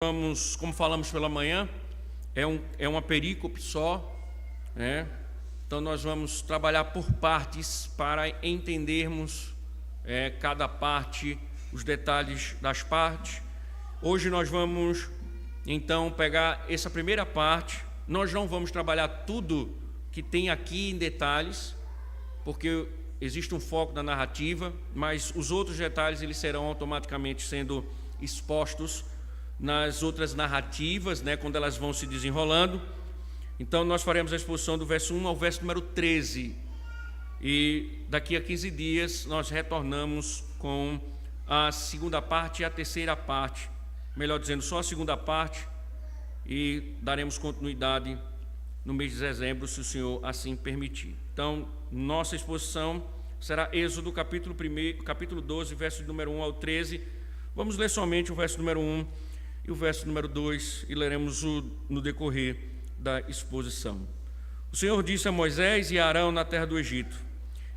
Vamos, como falamos pela manhã, é uma perícope só, né? Então nós vamos trabalhar por partes para entendermos cada parte, os detalhes das partes. Hoje nós vamos então pegar essa primeira parte. Nós não vamos trabalhar tudo que tem aqui em detalhes, porque existe um foco da narrativa, mas os outros detalhes eles serão automaticamente sendo expostos nas outras narrativas, né, quando elas vão se desenrolando. Então nós faremos a exposição do verso 1 ao verso número 13, e daqui a 15 dias nós retornamos com a segunda parte e a terceira parte, melhor dizendo, só a segunda parte, e daremos continuidade no mês de dezembro, se o Senhor assim permitir. Então, nossa exposição será Êxodo, capítulo 12, verso número 1 ao 13. Vamos ler somente o verso número 1 e o verso número 2, e leremos no decorrer da exposição. O Senhor disse a Moisés e a Arão na terra do Egito: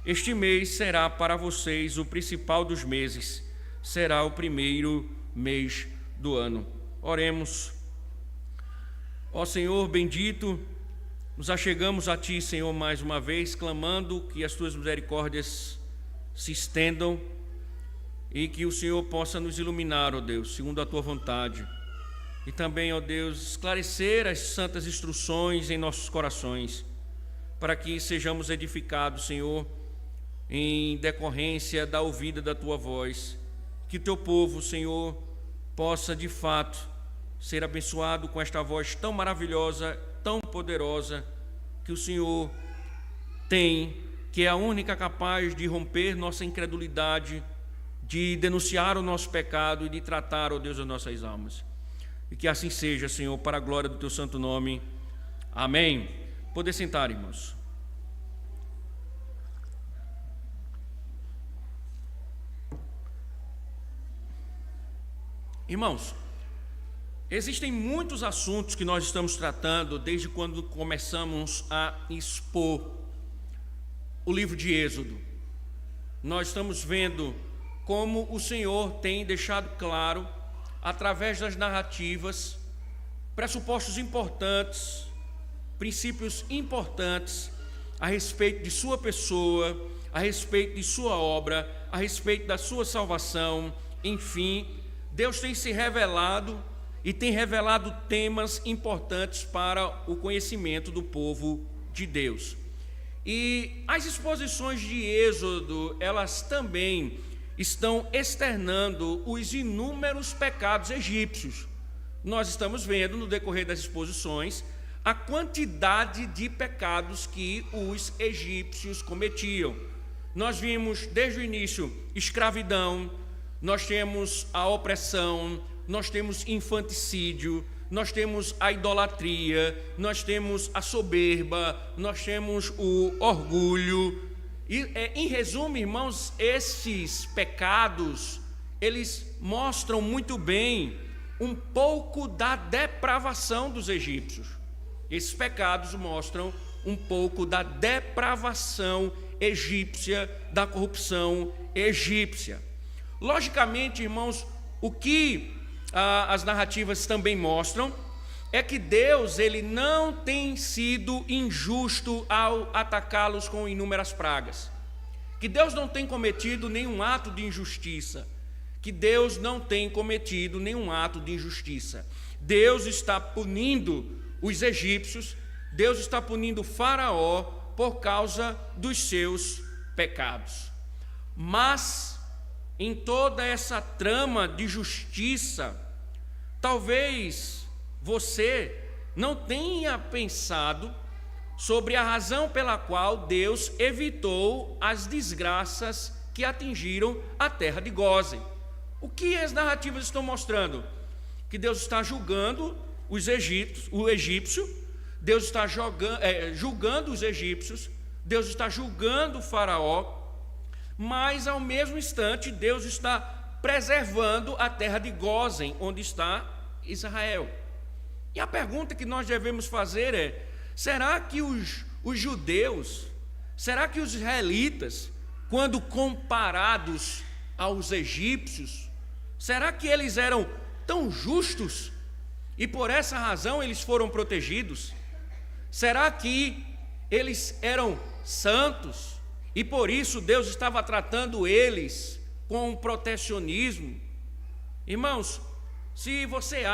este mês será para vocês o principal dos meses, será o primeiro mês do ano. Oremos. Ó Senhor bendito, nos achegamos a Ti, Senhor, mais uma vez, clamando que as Tuas misericórdias se estendam e que o Senhor possa nos iluminar, ó Deus, segundo a Tua vontade. E também, ó Deus, esclarecer as santas instruções em nossos corações, para que sejamos edificados, Senhor, em decorrência da ouvida da Tua voz. Que Teu povo, Senhor, possa de fato ser abençoado com esta voz tão maravilhosa, tão poderosa, que o Senhor tem, que é a única capaz de romper nossa incredulidade, de denunciar o nosso pecado e de tratar, ó Deus, as nossas almas. E que assim seja, Senhor, para a glória do Teu santo nome. Amém. Poder sentar, irmãos. Irmãos, existem muitos assuntos que nós estamos tratando desde quando começamos a expor o livro de Êxodo. Nós estamos vendo como o Senhor tem deixado claro, através das narrativas, pressupostos importantes, princípios importantes a respeito de sua pessoa, a respeito de sua obra, a respeito da sua salvação. Enfim, Deus tem se revelado e tem revelado temas importantes para o conhecimento do povo de Deus. E as exposições de Êxodo, elas também estão externando os inúmeros pecados egípcios. Nós estamos vendo no decorrer das exposições a quantidade de pecados que os egípcios cometiam. Nós vimos desde o início escravidão, nós temos a opressão, nós temos infanticídio, nós temos a idolatria, nós temos a soberba, nós temos o orgulho. E, em resumo, irmãos, esses pecados, eles mostram muito bem um pouco da depravação dos egípcios. Esses pecados mostram um pouco da depravação egípcia, da corrupção egípcia. Logicamente, irmãos, o que as narrativas também mostram é que Deus, ele não tem sido injusto ao atacá-los com inúmeras pragas, que Deus não tem cometido nenhum ato de injustiça, que Deus não tem cometido nenhum ato de injustiça. Deus está punindo os egípcios, Deus está punindo Faraó por causa dos seus pecados. Mas, em toda essa trama de justiça, talvez você não tenha pensado sobre a razão pela qual Deus evitou as desgraças que atingiram a terra de Gósen. O que as narrativas estão mostrando? Que Deus está julgando o egípcio, Deus está julgando os egípcios, Deus está julgando o Faraó, mas ao mesmo instante Deus está preservando a terra de Gósen, onde está Israel. E a pergunta que nós devemos fazer é: será que os judeus, será que os israelitas, quando comparados aos egípcios, será que eles eram tão justos e por essa razão eles foram protegidos? Será que eles eram santos e por isso Deus estava tratando eles com protecionismo? Irmãos, se vocês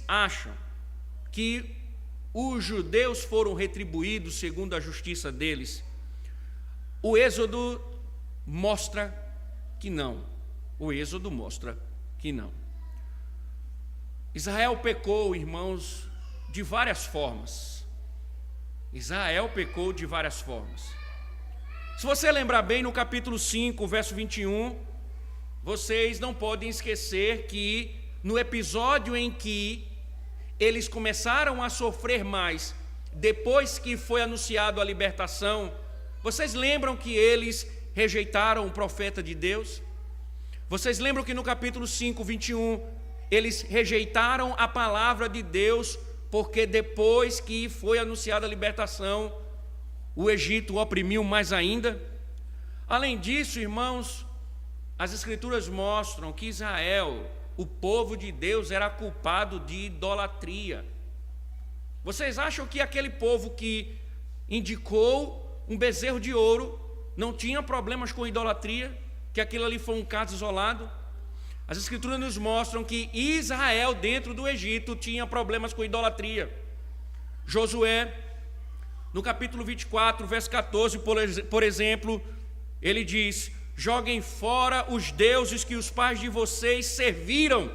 acham que os judeus foram retribuídos segundo a justiça deles, o Êxodo mostra que não. O Êxodo mostra que não. Israel pecou, irmãos, de várias formas. Israel pecou de várias formas. Se você lembrar bem, no capítulo 5, verso 21, vocês não podem esquecer que no episódio em que eles começaram a sofrer mais, depois que foi anunciado a libertação, vocês lembram que eles rejeitaram o profeta de Deus? Vocês lembram que no capítulo 5, 21, eles rejeitaram a palavra de Deus, porque depois que foi anunciada a libertação, o Egito o oprimiu mais ainda? Além disso, irmãos, as Escrituras mostram que Israel, o povo de Deus, era culpado de idolatria. Vocês acham que aquele povo que indicou um bezerro de ouro não tinha problemas com idolatria? Que aquilo ali foi um caso isolado? As Escrituras nos mostram que Israel, dentro do Egito, tinha problemas com idolatria. Josué, no capítulo 24, verso 14, por exemplo, ele diz: joguem fora os deuses que os pais de vocês serviram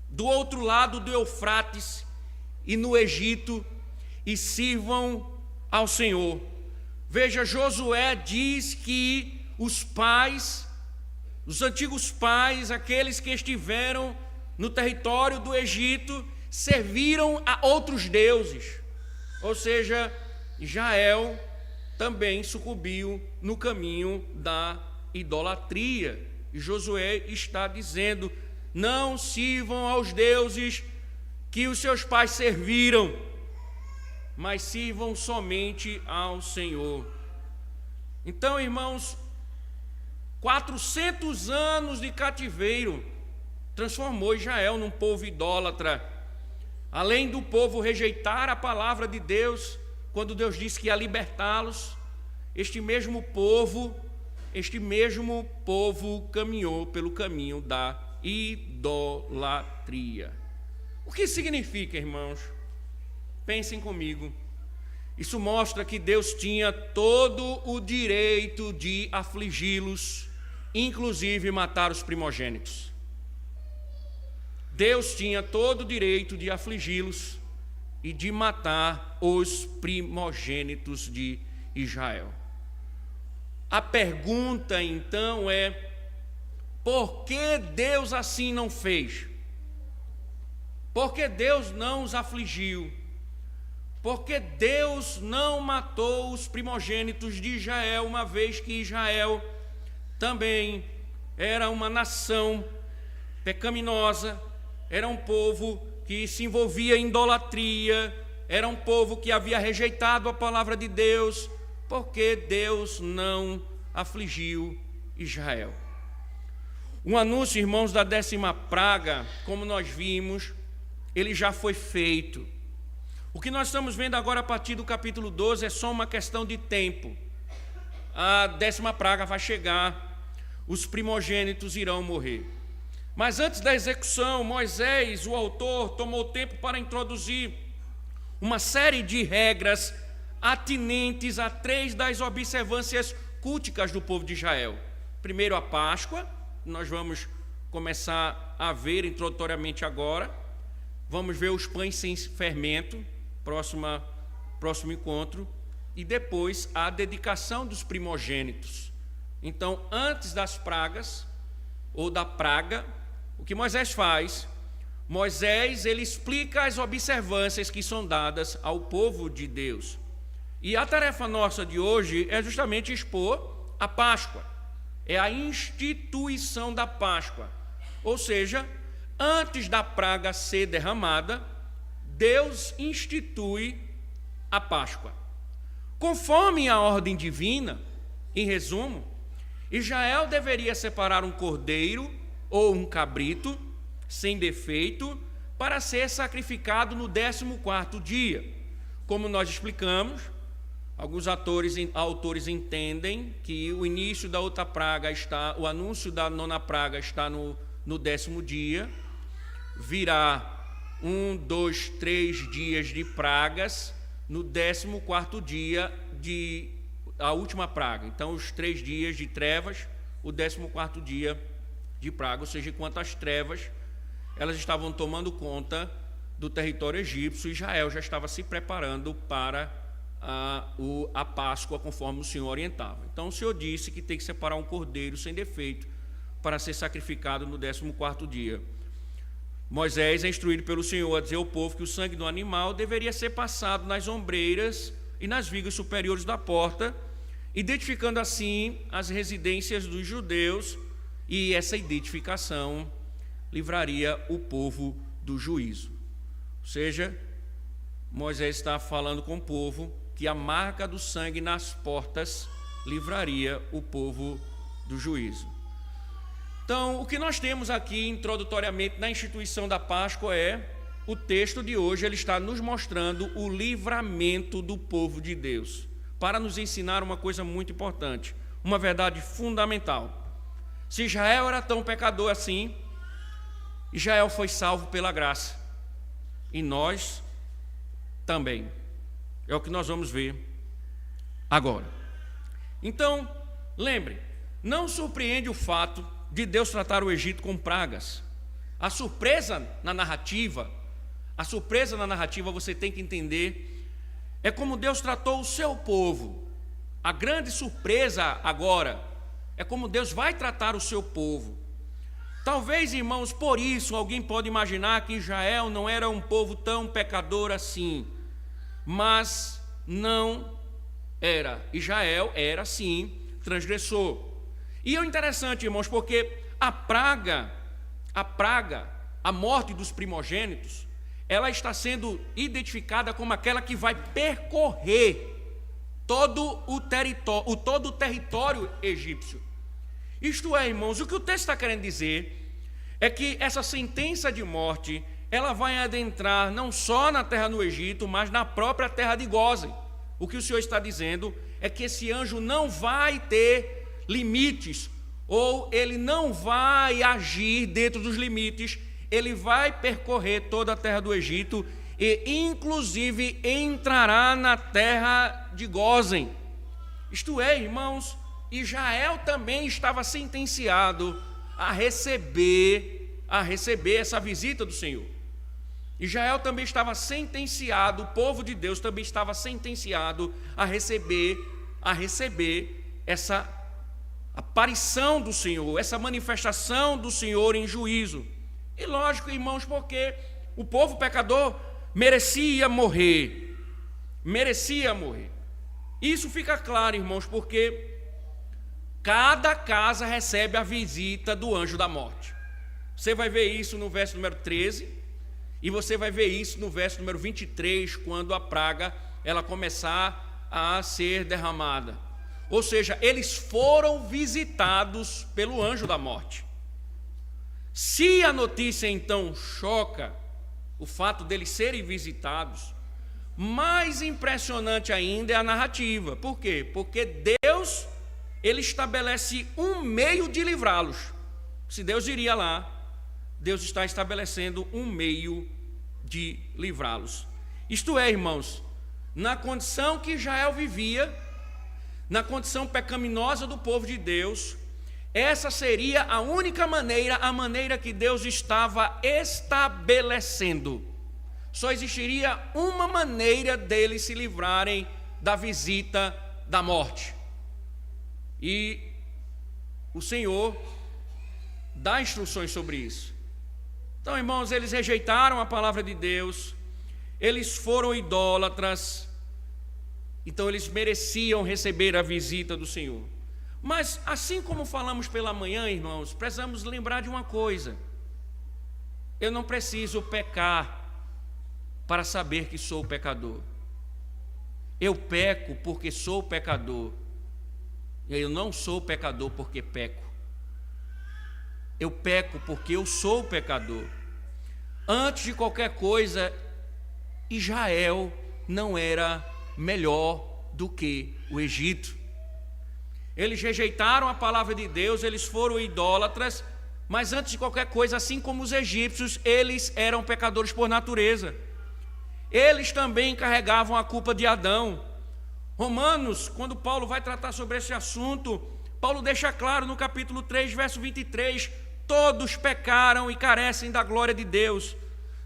do outro lado do Eufrates e no Egito, e sirvam ao Senhor. Veja, Josué diz que os antigos pais, aqueles que estiveram no território do Egito, serviram a outros deuses. Ou seja, Israel também sucumbiu no caminho da idolatria. E Josué está dizendo: não sirvam aos deuses que os seus pais serviram, mas sirvam somente ao Senhor. Então, irmãos, 400 anos de cativeiro transformou Israel num povo idólatra. Além do povo rejeitar a palavra de Deus, quando Deus disse que ia libertá-los, este mesmo povo caminhou pelo caminho da idolatria. O que significa, irmãos? Pensem comigo. Isso mostra que Deus tinha todo o direito de afligi-los, inclusive matar os primogênitos. Deus tinha todo o direito de afligi-los e de matar os primogênitos de Israel. A pergunta então é: por que Deus assim não fez? Por que Deus não os afligiu? Por que Deus não matou os primogênitos de Israel, uma vez que Israel também era uma nação pecaminosa, era um povo que se envolvia em idolatria, era um povo que havia rejeitado a palavra de Deus? Por que Deus não afligiu Israel? Um anúncio, irmãos, da 10ª praga, como nós vimos, ele já foi feito. O que nós estamos vendo agora a partir do capítulo 12 é só uma questão de tempo. A 10ª praga vai chegar, os primogênitos irão morrer. Mas antes da execução, Moisés, o autor, tomou tempo para introduzir uma série de regras atinentes a 3 das observâncias culticas do povo de Israel. Primeiro, a Páscoa, nós vamos começar a ver introdutoriamente agora. Vamos ver os pães sem fermento, próximo encontro, e depois a dedicação dos primogênitos. Então, antes das pragas, ou da praga, o que Moisés faz? Moisés, ele explica as observâncias que são dadas ao povo de Deus. E a tarefa nossa de hoje é justamente expor a Páscoa, é a instituição da Páscoa. Ou seja, antes da praga ser derramada, Deus institui a Páscoa. Conforme a ordem divina, em resumo, Israel deveria separar um cordeiro ou um cabrito sem defeito para ser sacrificado no 14º dia. Como nós explicamos, alguns autores entendem que o início da outra praga o anúncio da 9ª praga está no 10º dia, virá 1, 2, 3 dias de pragas no 14º dia a última praga. Então, os 3 dias de trevas, o 14º dia de praga, ou seja, enquanto as trevas elas estavam tomando conta do território egípcio, Israel já estava se preparando para a Páscoa, conforme o Senhor orientava. Então, o Senhor disse que tem que separar um cordeiro sem defeito para ser sacrificado no 14º dia. Moisés é instruído pelo Senhor a dizer ao povo que o sangue do animal deveria ser passado nas ombreiras e nas vigas superiores da porta, identificando assim as residências dos judeus, e essa identificação livraria o povo do juízo. Ou seja, Moisés está falando com o povo que a marca do sangue nas portas livraria o povo do juízo. Então, o que nós temos aqui introdutoriamente na instituição da Páscoa o texto de hoje, ele está nos mostrando o livramento do povo de Deus, para nos ensinar uma coisa muito importante, uma verdade fundamental. Se Israel era tão pecador assim, Israel foi salvo pela graça, e nós também. É o que nós vamos ver agora. Então, lembre, não surpreende o fato de Deus tratar o Egito com pragas. A surpresa na narrativa você tem que entender, é como Deus tratou o seu povo. A grande surpresa agora é como Deus vai tratar o seu povo. Talvez, irmãos, por isso alguém pode imaginar que Israel não era um povo tão pecador assim, mas não era. Israel era, sim, transgressor. E é interessante, irmãos, porque a morte dos primogênitos, ela está sendo identificada como aquela que vai percorrer todo o território egípcio. Isto é, irmãos, o que o texto está querendo dizer é que essa sentença de morte, ela vai adentrar não só na terra do Egito, mas na própria terra de Gósen. O que o Senhor está dizendo é que esse anjo não vai ter limites, ou ele não vai agir dentro dos limites, ele vai percorrer toda a terra do Egito e inclusive entrará na terra de Gósen. Isto é, irmãos, Israel também estava sentenciado a receber essa visita do Senhor. Israel também estava sentenciado, o povo de Deus também estava sentenciado a receber essa aparição do Senhor, essa manifestação do Senhor em juízo. E lógico, irmãos, porque o povo pecador merecia morrer. Isso fica claro, irmãos, porque cada casa recebe a visita do anjo da morte. Você vai ver isso no verso número 13, e você vai ver isso no verso número 23, quando a praga ela começar a ser derramada. Ou seja, eles foram visitados pelo anjo da morte. Se a notícia então choca, o fato deles serem visitados, mais impressionante ainda é a narrativa. Por quê? Porque Deus, ele estabelece um meio de livrá-los. Se Deus iria lá, Deus está estabelecendo um meio de livrá-los. Isto é, irmãos, na condição que Israel vivia, na condição pecaminosa do povo de Deus, essa seria a única maneira, a maneira que Deus estava estabelecendo. Só existiria uma maneira deles se livrarem da visita da morte. E o Senhor dá instruções sobre isso. Então, irmãos, eles rejeitaram a palavra de Deus, eles foram idólatras, então eles mereciam receber a visita do Senhor. Mas, assim como falamos pela manhã, irmãos, precisamos lembrar de uma coisa: eu não preciso pecar para saber que sou pecador. Eu peco porque sou pecador. Eu não sou pecador porque peco. Eu peco porque eu sou pecador. Antes de qualquer coisa, Israel não era melhor do que o Egito. Eles rejeitaram a palavra de Deus, eles foram idólatras, mas antes de qualquer coisa, assim como os egípcios, eles eram pecadores por natureza. Eles também carregavam a culpa de Adão. Romanos, quando Paulo vai tratar sobre esse assunto, Paulo deixa claro no capítulo 3, verso 23, todos pecaram e carecem da glória de Deus.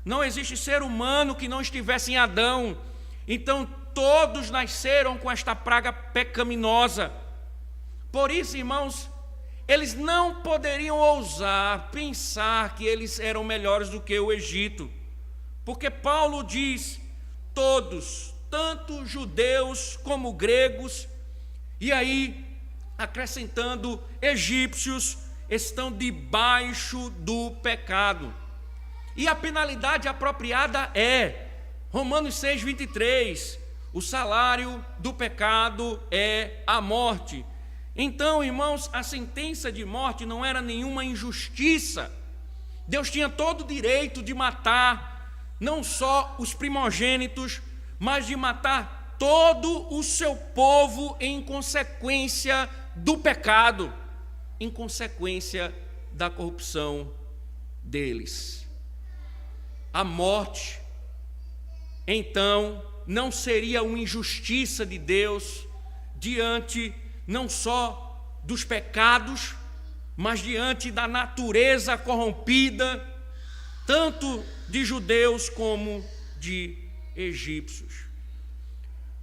Não existe ser humano que não estivesse em Adão. Então todos nasceram com esta praga pecaminosa. Por isso, irmãos, eles não poderiam ousar pensar que eles eram melhores do que o Egito. Porque Paulo diz, todos, tanto judeus como gregos, e aí, acrescentando, egípcios, estão debaixo do pecado. E a penalidade apropriada é, Romanos 6, 23, o salário do pecado é a morte. Então, irmãos, a sentença de morte não era nenhuma injustiça. Deus tinha todo o direito de matar não só os primogênitos, mas de matar todo o seu povo em consequência do pecado, em consequência da corrupção deles. A morte, então, não seria uma injustiça de Deus diante não só dos pecados, mas diante da natureza corrompida, tanto de judeus como de egípcios.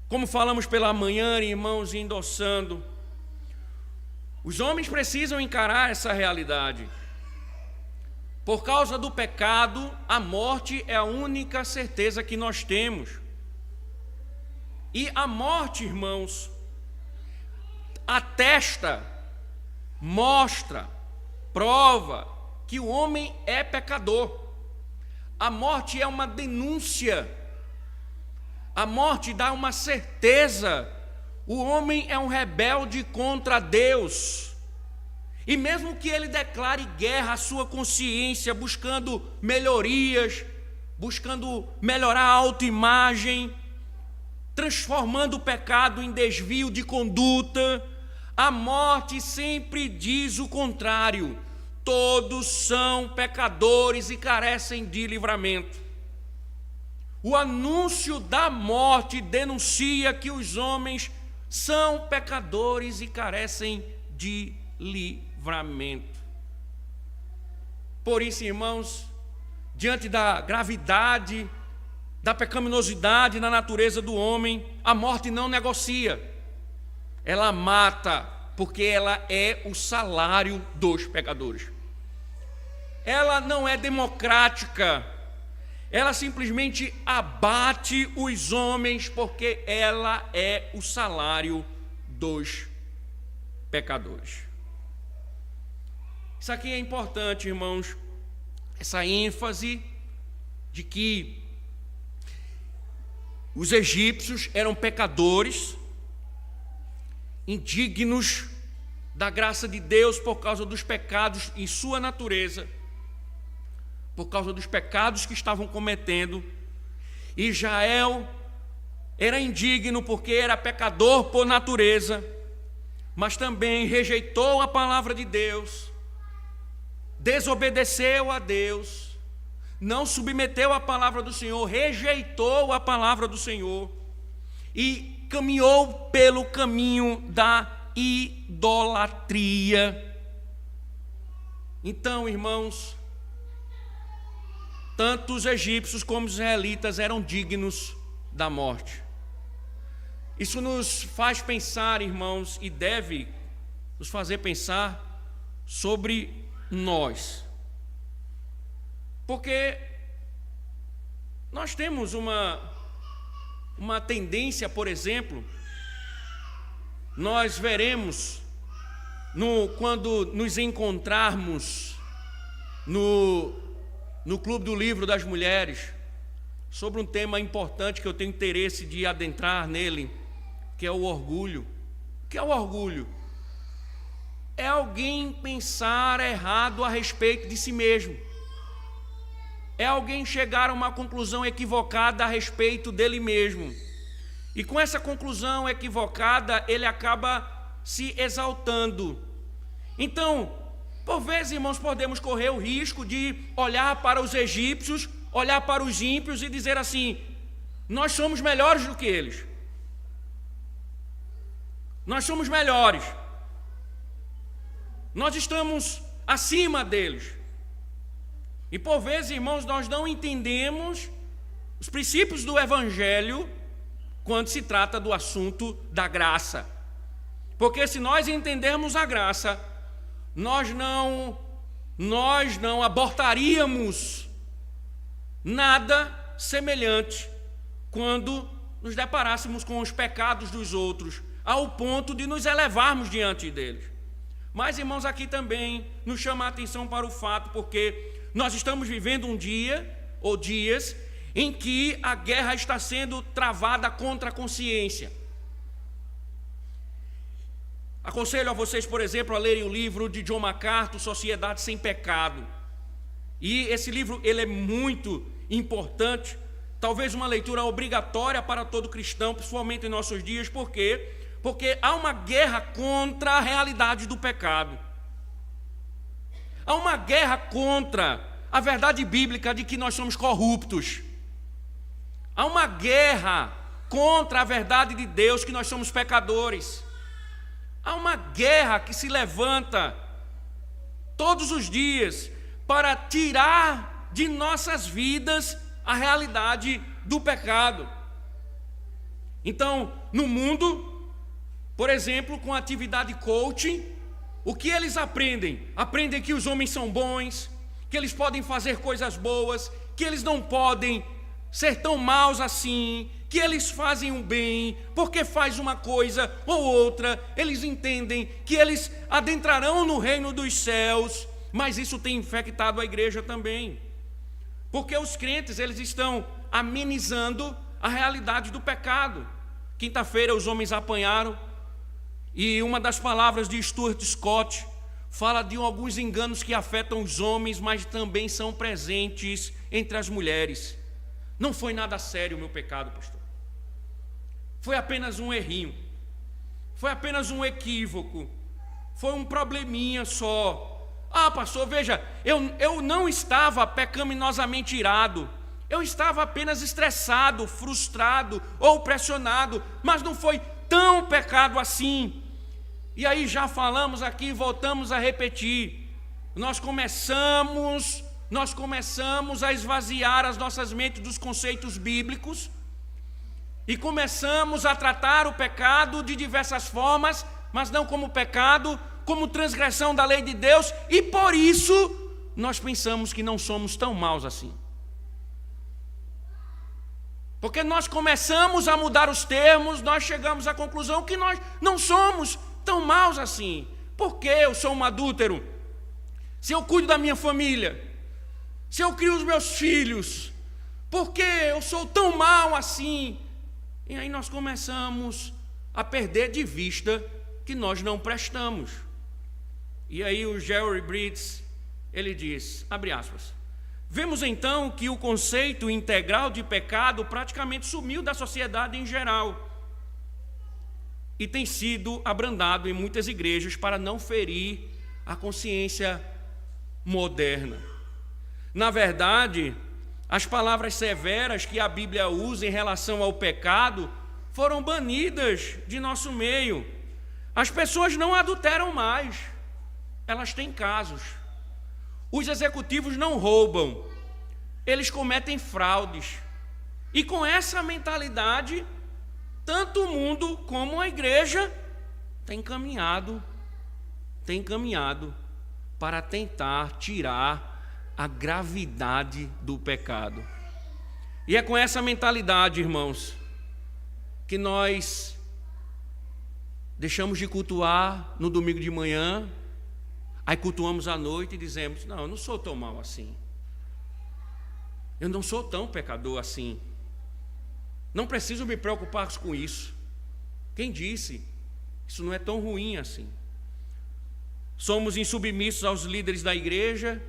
Como falamos pela manhã, irmãos, endossando, os homens precisam encarar essa realidade. Por causa do pecado, a morte é a única certeza que nós temos. E a morte, irmãos, atesta, mostra, prova que o homem é pecador. A morte é uma denúncia. A morte dá uma certeza. O homem é um rebelde contra Deus. E mesmo que ele declare guerra à sua consciência, buscando melhorias, buscando melhorar a autoimagem, transformando o pecado em desvio de conduta, a morte sempre diz o contrário. Todos são pecadores e carecem de livramento. O anúncio da morte denuncia que os homens são pecadores e carecem de livramento. Por isso, irmãos, diante da gravidade, da pecaminosidade na natureza do homem, a morte não negocia. Ela mata, porque ela é o salário dos pecadores. Ela não é democrática, ela simplesmente abate os homens, porque ela é o salário dos pecadores. Isso aqui é importante, irmãos, essa ênfase de que os egípcios eram pecadores, indignos da graça de Deus por causa dos pecados em sua natureza, por causa dos pecados que estavam cometendo. Israel era indigno porque era pecador por natureza, mas também rejeitou a palavra de Deus, desobedeceu a Deus, não submeteu à palavra do Senhor, rejeitou a palavra do Senhor e caminhou pelo caminho da idolatria. Então, irmãos, tanto os egípcios como os israelitas eram dignos da morte. Isso nos faz pensar, irmãos, e deve nos fazer pensar sobre nós. Porque nós temos uma tendência, por exemplo, nós veremos quando nos encontrarmos no Clube do Livro das Mulheres, sobre um tema importante que eu tenho interesse de adentrar nele, que é o orgulho. O que é o orgulho? É alguém pensar errado a respeito de si mesmo. é alguém chegar a uma conclusão equivocada a respeito dele mesmo. E com essa conclusão equivocada, ele acaba se exaltando. Então, por vezes, irmãos, podemos correr o risco de olhar para os egípcios, olhar para os ímpios e dizer assim: nós somos melhores do que eles. Nós somos melhores. Nós estamos acima deles. E por vezes, irmãos, nós não entendemos os princípios do Evangelho quando se trata do assunto da graça. Porque se nós entendermos a graça, nós não abortaríamos nada semelhante quando nos deparássemos com os pecados dos outros, ao ponto de nos elevarmos diante deles. Mas, irmãos, aqui também nos chama a atenção para o fato, porque nós estamos vivendo um dia, ou dias, em que a guerra está sendo travada contra a consciência. Aconselho a vocês, por exemplo, a lerem o livro de John MacArthur, Sociedade Sem Pecado. E esse livro ele é muito importante, talvez uma leitura obrigatória para todo cristão, principalmente em nossos dias. Por quê? Porque há uma guerra contra a realidade do pecado. Há uma guerra contra a verdade bíblica de que nós somos corruptos. Há uma guerra contra a verdade de Deus que nós somos pecadores. Há uma guerra que se levanta todos os dias para tirar de nossas vidas a realidade do pecado. Então, no mundo, por exemplo, com a atividade coaching, o que eles aprendem? Aprendem que os homens são bons, que eles podem fazer coisas boas, que eles não podem ser tão maus assim, que eles fazem o bem, porque faz uma coisa ou outra, eles entendem que eles adentrarão no reino dos céus, mas isso tem infectado a igreja também, porque os crentes eles estão amenizando a realidade do pecado. Quinta-feira os homens apanharam, e uma das palavras de Stuart Scott fala de alguns enganos que afetam os homens, mas também são presentes entre as mulheres. Não foi nada sério o meu pecado, pastor. Foi apenas um errinho. Foi apenas um equívoco. Foi um probleminha só. Ah, pastor, veja, eu não estava pecaminosamente irado. Eu estava apenas estressado, frustrado ou pressionado, mas não foi tão pecado assim. E aí já falamos aqui, voltamos a repetir. Nós começamos a esvaziar as nossas mentes dos conceitos bíblicos e começamos a tratar o pecado de diversas formas, mas não como pecado, como transgressão da lei de Deus, e por isso nós pensamos que não somos tão maus assim. Porque nós começamos a mudar os termos, nós chegamos à conclusão que nós não somos tão maus assim. Por que eu sou um adúltero? Se eu cuido da minha família, se eu crio os meus filhos, por que eu sou tão mau assim? E aí nós começamos a perder de vista que nós não prestamos. E aí o Jerry Bridges, ele diz, abre aspas, vemos então que o conceito integral de pecado praticamente sumiu da sociedade em geral e tem sido abrandado em muitas igrejas para não ferir a consciência moderna. Na verdade, as palavras severas que a Bíblia usa em relação ao pecado foram banidas de nosso meio. As pessoas não adulteram mais, elas têm casos. Os executivos não roubam, eles cometem fraudes. E com essa mentalidade, tanto o mundo como a igreja tem caminhado para tentar tirar a gravidade do pecado. E é com essa mentalidade, irmãos, que nós deixamos de cultuar no domingo de manhã, aí cultuamos à noite e dizemos, não, eu não sou tão mal assim. Eu não sou tão pecador assim. Não preciso me preocupar com isso. Quem disse? Isso não é tão ruim assim. Somos insubmissos aos líderes da igreja,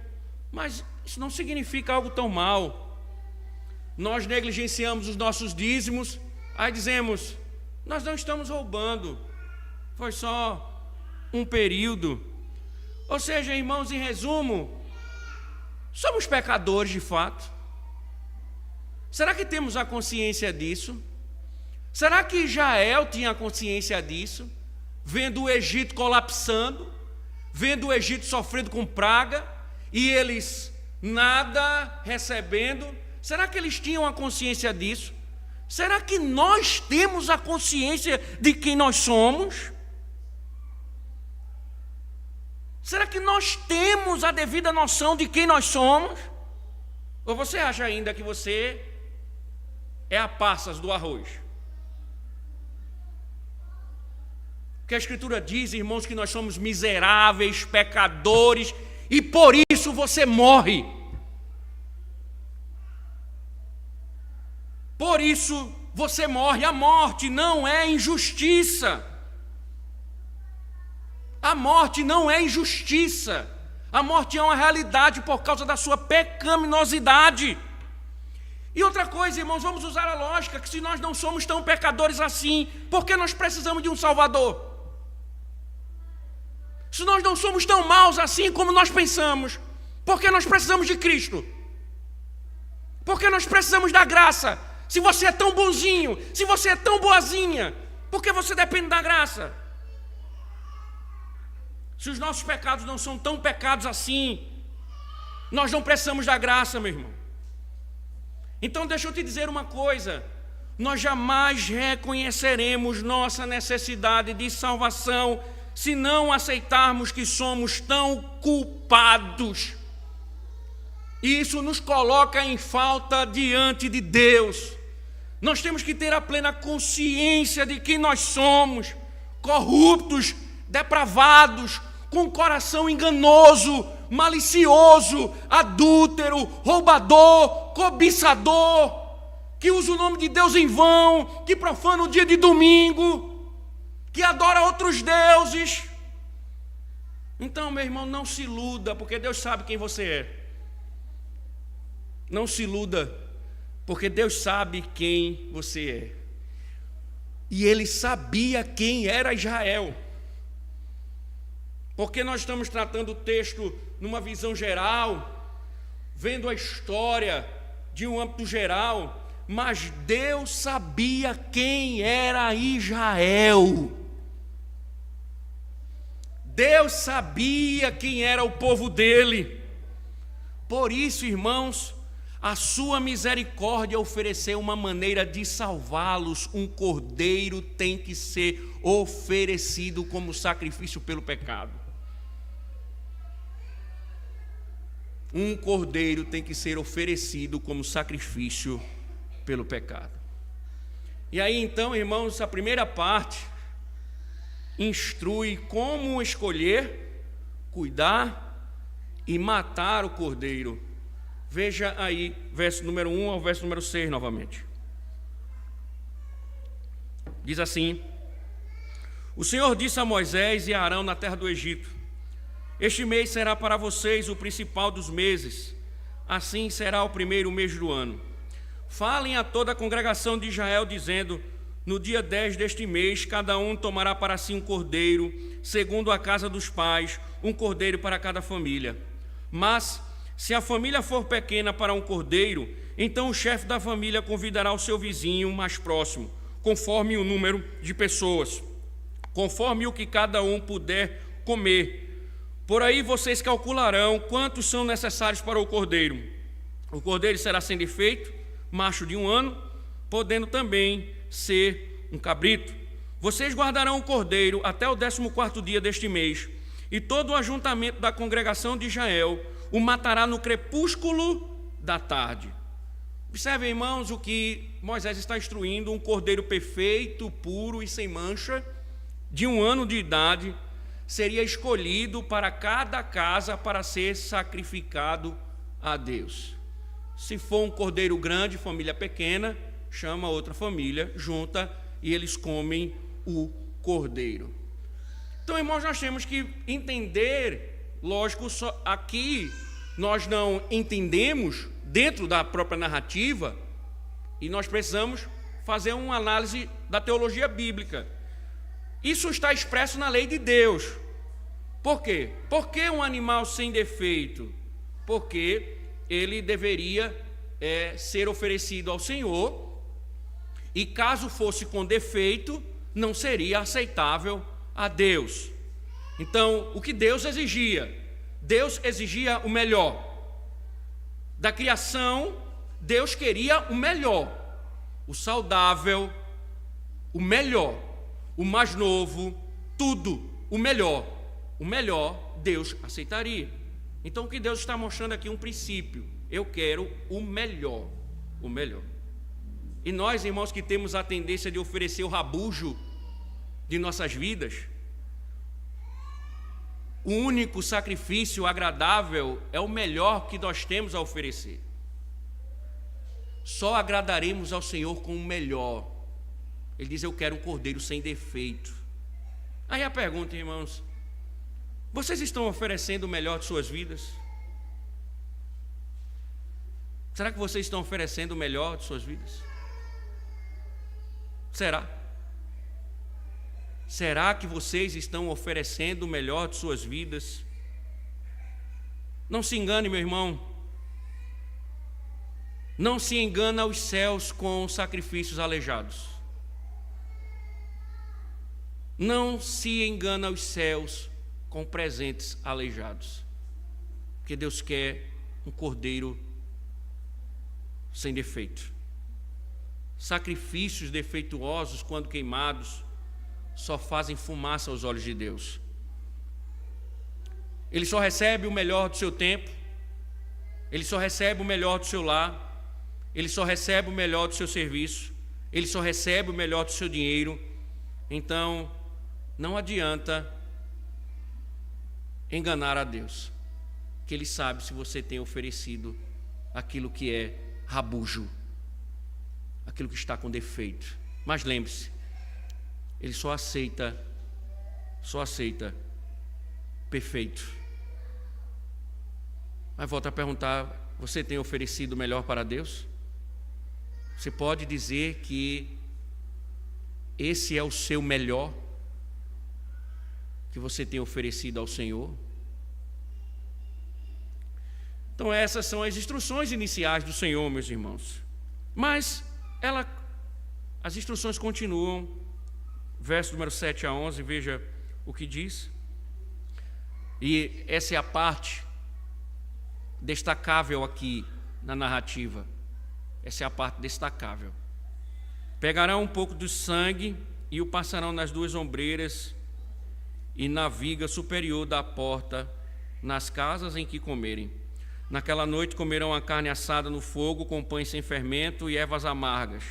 mas Isso não significa algo tão mal. Nós negligenciamos os nossos dízimos, aí dizemos, nós não estamos roubando, foi só um período. Ou seja, irmãos, em resumo, somos pecadores de fato. Será que temos a consciência disso? Será que Israel tinha consciência disso? Vendo o Egito colapsando, vendo o Egito sofrendo com praga, e eles nada recebendo. Será que eles tinham a consciência disso? Será que nós temos a consciência de quem nós somos? Será que nós temos a devida noção de quem nós somos? Ou você acha ainda que você é a passas do arroz? Porque a Escritura diz, irmãos, que nós somos miseráveis, pecadores, e por isso você morre. Por isso você morre. A morte não é injustiça. A morte não é injustiça. A morte é uma realidade por causa da sua pecaminosidade. E outra coisa, irmãos, vamos usar a lógica que se nós não somos tão pecadores assim, por que nós precisamos de um Salvador? Se nós não somos tão maus assim como nós pensamos, por que nós precisamos de Cristo? Por que nós precisamos da graça? Se você é tão bonzinho, se você é tão boazinha, por que você depende da graça? Se os nossos pecados não são tão pecados assim, nós não precisamos da graça, meu irmão. Então deixa eu te dizer uma coisa, nós jamais reconheceremos nossa necessidade de salvação se não aceitarmos que somos tão culpados. E isso nos coloca em falta diante de Deus. Nós temos que ter a plena consciência de que nós somos corruptos, depravados, com coração enganoso, malicioso, adúltero, roubador, cobiçador, que usa o nome de Deus em vão, que profana o dia de domingo, que adora outros deuses. Então, meu irmão, não se iluda, porque Deus sabe quem você é. Não se iluda, porque Deus sabe quem você é. E Ele sabia quem era Israel. Porque nós estamos tratando o texto numa visão geral, vendo a história de um âmbito geral, mas Deus sabia quem era Israel. Deus sabia quem era o povo dele. Por isso, irmãos, a sua misericórdia ofereceu uma maneira de salvá-los. Um cordeiro tem que ser oferecido como sacrifício pelo pecado. Um cordeiro tem que ser oferecido como sacrifício pelo pecado. E aí então, irmãos, a primeira parte instrui como escolher, cuidar e matar o cordeiro. Veja aí, verso número 1 ao verso número 6 novamente. Diz assim: O Senhor disse a Moisés e a Arão na terra do Egito: Este mês será para vocês o principal dos meses, assim será o primeiro mês do ano. Falem a toda a congregação de Israel, dizendo: No dia 10 deste mês, cada um tomará para si um cordeiro, segundo a casa dos pais, um cordeiro para cada família. Mas, se a família for pequena para um cordeiro, então o chefe da família convidará o seu vizinho mais próximo, conforme o número de pessoas, conforme o que cada um puder comer. Por aí vocês calcularão quantos são necessários para o cordeiro. O cordeiro será sem defeito, macho de 1 ano, podendo também ser um cabrito. Vocês guardarão o cordeiro até o 14º dia deste mês, e todo o ajuntamento da congregação de Israel o matará no crepúsculo da tarde. Observem, irmãos, o que Moisés está instruindo: um cordeiro perfeito, puro e sem mancha, de 1 ano de idade, seria escolhido para cada casa para ser sacrificado a Deus. Se for um cordeiro grande, família pequena, chama outra família, junta e eles comem o cordeiro. Então, irmãos, nós temos que entender, lógico, aqui nós não entendemos dentro da própria narrativa, e nós precisamos fazer uma análise da teologia bíblica. Isso está expresso na lei de Deus. Por quê? Por que um animal sem defeito? Porque ele deveria ser oferecido ao Senhor, e caso fosse com defeito, não seria aceitável a Deus. Então, o que Deus exigia? Deus exigia o melhor. Da criação, Deus queria o melhor, o saudável, o melhor, o mais novo, tudo, o melhor. O melhor Deus aceitaria. Então o que Deus está mostrando aqui é um princípio. Eu quero o melhor, o melhor. E nós, irmãos, que temos a tendência de oferecer o rabujo de nossas vidas, o único sacrifício agradável é o melhor que nós temos a oferecer. Só agradaremos ao Senhor com o melhor. Ele diz: eu quero um cordeiro sem defeito. Aí a pergunta, irmãos: vocês estão oferecendo o melhor de suas vidas? Será que vocês estão oferecendo o melhor de suas vidas? Será? Será que vocês estão oferecendo o melhor de suas vidas? Não se engane, meu irmão. Não se engana os céus com sacrifícios alejados. Não se engana os céus com presentes aleijados. Porque Deus quer um cordeiro sem defeito. Sacrifícios defeituosos, quando queimados, só fazem fumaça aos olhos de Deus. Ele só recebe o melhor do seu tempo, ele só recebe o melhor do seu lar, ele só recebe o melhor do seu serviço, ele só recebe o melhor do seu dinheiro. Então, não adianta enganar a Deus, que Ele sabe se você tem oferecido aquilo que é rabujo, aquilo que está com defeito. Mas lembre-se, Ele só aceita perfeito. Mas volto a perguntar: você tem oferecido o melhor para Deus? Você pode dizer que esse é o seu melhor que você tem oferecido ao Senhor? Então essas são as instruções iniciais do Senhor, meus irmãos. Mas as instruções continuam. Verso número 7 a 11, veja o que diz. E essa é a parte destacável aqui na narrativa. Essa é a parte destacável. Pegarão um pouco do sangue e o passarão nas duas ombreiras e na viga superior da porta, nas casas em que comerem. Naquela noite comerão a carne assada no fogo, com pães sem fermento e ervas amargas.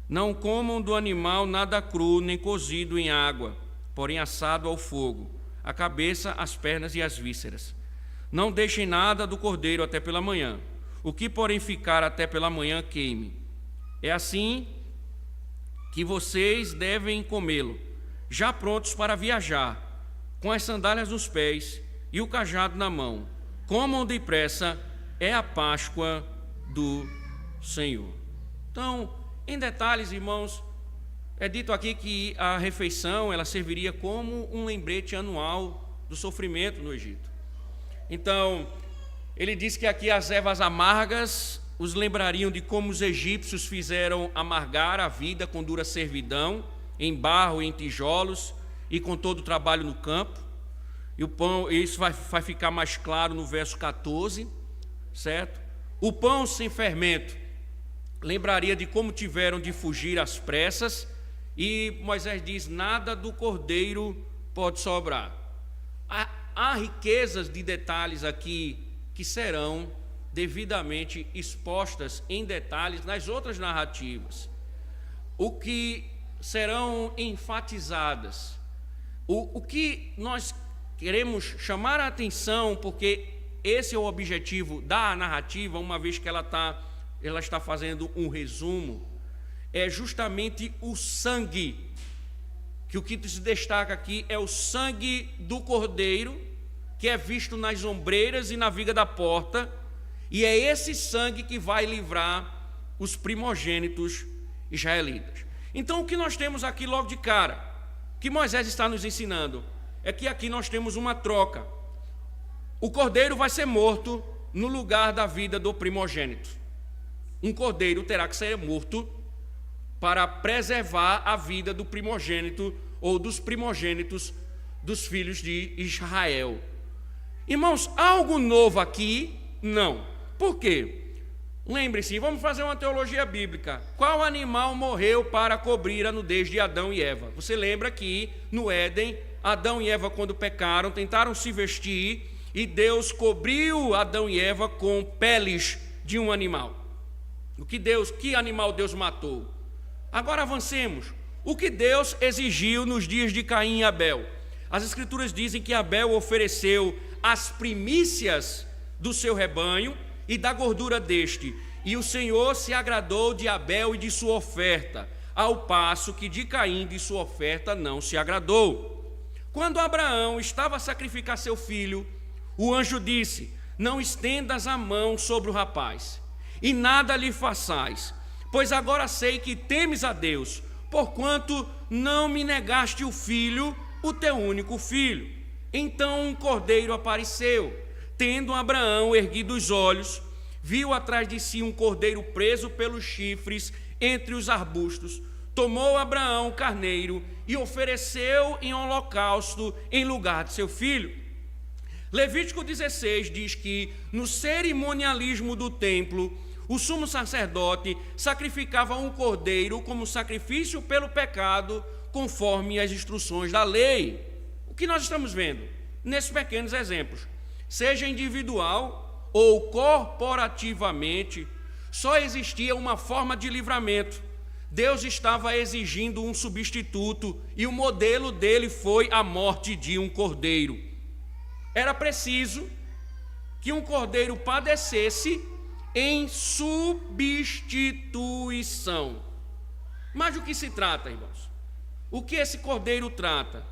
Não comam do animal nada cru, nem cozido em água, porém assado ao fogo, a cabeça, as pernas e as vísceras. Não deixem nada do cordeiro até pela manhã. O que, porém, ficar até pela manhã, queime. É assim que vocês devem comê-lo, já prontos para viajar, com as sandálias nos pés e o cajado na mão. Comam depressa, é a Páscoa do Senhor. Então, em detalhes, irmãos, é dito aqui que a refeição ela serviria como um lembrete anual do sofrimento no Egito. Então, ele diz que aqui as ervas amargas os lembrariam de como os egípcios fizeram amargar a vida com dura servidão, em barro e em tijolos, e com todo o trabalho no campo. E o pão, isso vai ficar mais claro no verso 14, certo? O pão sem fermento lembraria de como tiveram de fugir às pressas, e Moisés diz: nada do cordeiro pode sobrar. Há riquezas de detalhes aqui que serão devidamente expostas em detalhes nas outras narrativas, o que serão enfatizadas. O que nós queremos chamar a atenção, porque esse é o objetivo da narrativa, uma vez que ela está fazendo um resumo, é justamente o sangue, que o que se destaca aqui é o sangue do cordeiro que é visto nas ombreiras e na viga da porta, e é esse sangue que vai livrar os primogênitos israelitas. Então, o que nós temos aqui logo de cara, que Moisés está nos ensinando, é que aqui nós temos uma troca. O cordeiro vai ser morto no lugar da vida do primogênito. Um cordeiro terá que ser morto para preservar a vida do primogênito ou dos primogênitos dos filhos de Israel. Irmãos, algo novo aqui? Não. Por quê? Lembre-se, vamos fazer uma teologia bíblica. Qual animal morreu para cobrir a nudez de Adão e Eva? Você lembra que no Éden, Adão e Eva, quando pecaram, tentaram se vestir e Deus cobriu Adão e Eva com peles de um animal. Que animal Deus matou? Agora avancemos. O que Deus exigiu nos dias de Caim e Abel? As Escrituras dizem que Abel ofereceu as primícias do seu rebanho e da gordura deste, e o Senhor se agradou de Abel e de sua oferta, ao passo que de Caim de sua oferta não se agradou. Quando Abraão estava a sacrificar seu filho, o anjo disse: não estendas a mão sobre o rapaz, e nada lhe façais, pois agora sei que temes a Deus, porquanto não me negaste o filho, o teu único filho. Então um cordeiro apareceu. Tendo Abraão erguido os olhos, viu atrás de si um cordeiro preso pelos chifres entre os arbustos. Tomou Abraão o carneiro e ofereceu em holocausto em lugar de seu filho. Levítico 16 diz que no cerimonialismo do templo, o sumo sacerdote sacrificava um cordeiro como sacrifício pelo pecado, conforme as instruções da lei. O que nós estamos vendo nesses pequenos exemplos? Seja individual ou corporativamente, só existia uma forma de livramento. Deus estava exigindo um substituto e o modelo dele foi a morte de um cordeiro. Era preciso que um cordeiro padecesse em substituição. Mas do que se trata, irmãos? O que esse cordeiro trata?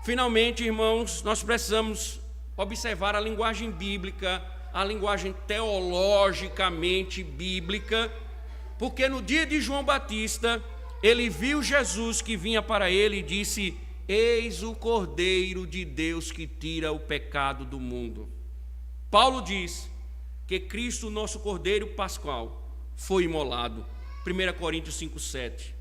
Finalmente, irmãos, nós precisamos observar a linguagem bíblica, a linguagem teologicamente bíblica, porque no dia de João Batista, ele viu Jesus que vinha para ele e disse: eis o Cordeiro de Deus que tira o pecado do mundo. Paulo diz que Cristo, nosso Cordeiro Pascual, foi imolado. 1 Coríntios 5,7.